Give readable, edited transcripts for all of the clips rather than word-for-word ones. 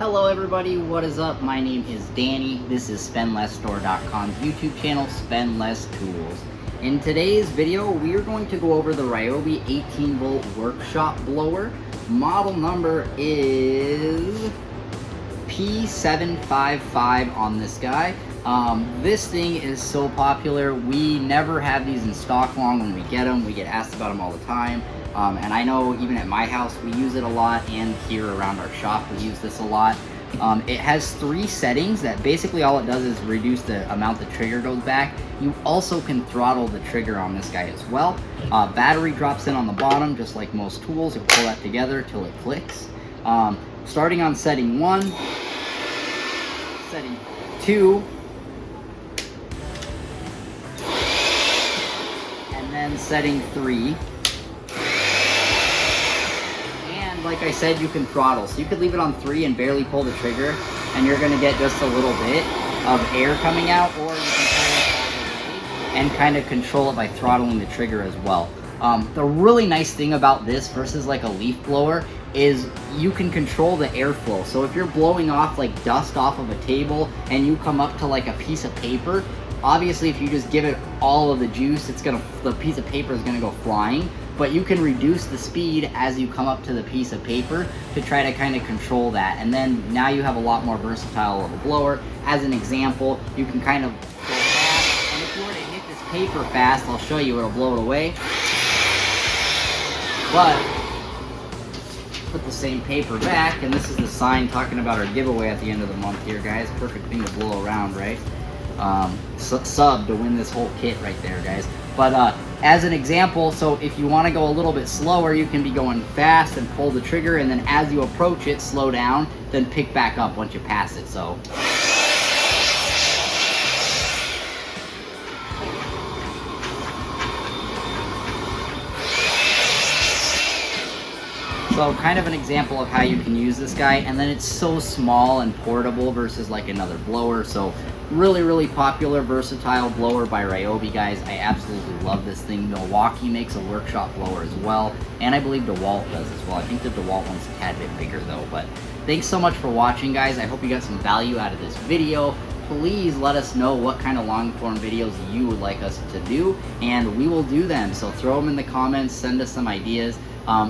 Hello everybody, what is up? My name is Danny. This is SpendLessStore.com's YouTube channel, Spend Less Tools. In today's video, we are going to go over the Ryobi 18-volt workshop blower. Model number is P755 on this guy. This thing is so popular. We never have these in stock long when we get them. We get asked about them all the time. And I know even at my house we use it a lot, and here around our shop we use this a lot. It has 3 settings that basically all it does is reduce the amount the trigger goes back. You also can throttle the trigger on this guy as well. Battery drops in on the bottom just like most tools. You'll pull that together till it clicks. Starting on setting 1, setting 2, and then setting 3. Like I said, you can throttle, so you could leave it on 3 and barely pull the trigger, and you're going to get just a little bit of air coming out, or you can turn it all the way and kind of control it by throttling the trigger as well. The really nice thing about this versus like a leaf blower is you can control the airflow. So if you're blowing off like dust off of a table and you come up to like a piece of paper, obviously if you just give it all of the juice, the piece of paper is gonna go flying. But you can reduce the speed as you come up to the piece of paper to try to kind of control that. And then now you have a lot more versatile of a blower. As an example, you can kind of go fast, and if you were to hit this paper fast, I'll show you, it'll blow it away. But put the same paper back, and this is the sign talking about our giveaway at the end of the month here, guys. Perfect thing to blow around, right? Sub to win this whole kit right there, guys. But as an example, so if you want to go a little bit slower, you can be going fast and pull the trigger, and then as you approach it, slow down, then pick back up once you pass it. So kind of an example of how you can use this guy. And then it's so small and portable versus like another blower. So really popular, versatile blower by Ryobi, guys. I absolutely love this thing. Milwaukee makes a workshop blower as well, and I believe DeWalt does as well. I think the DeWalt one's a tad bit bigger though. But thanks so much for watching, guys. I hope you got some value out of this video. Please let us know what kind of long form videos you would like us to do, and we will do them. So throw them in the comments, send us some ideas.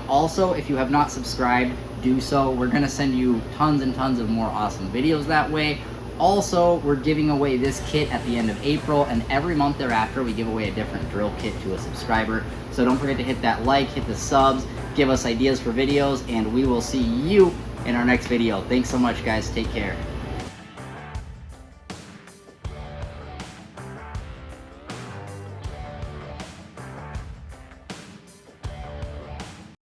Also, if you have not subscribed, do so. We're going to send you tons and tons of more awesome videos that way. Also, we're giving away this kit at the end of April, and every month thereafter we give away a different drill kit to a subscriber. So don't forget to hit that like, hit the subs, give us ideas for videos, and we will see you in our next video. Thanks so much, guys. Take care.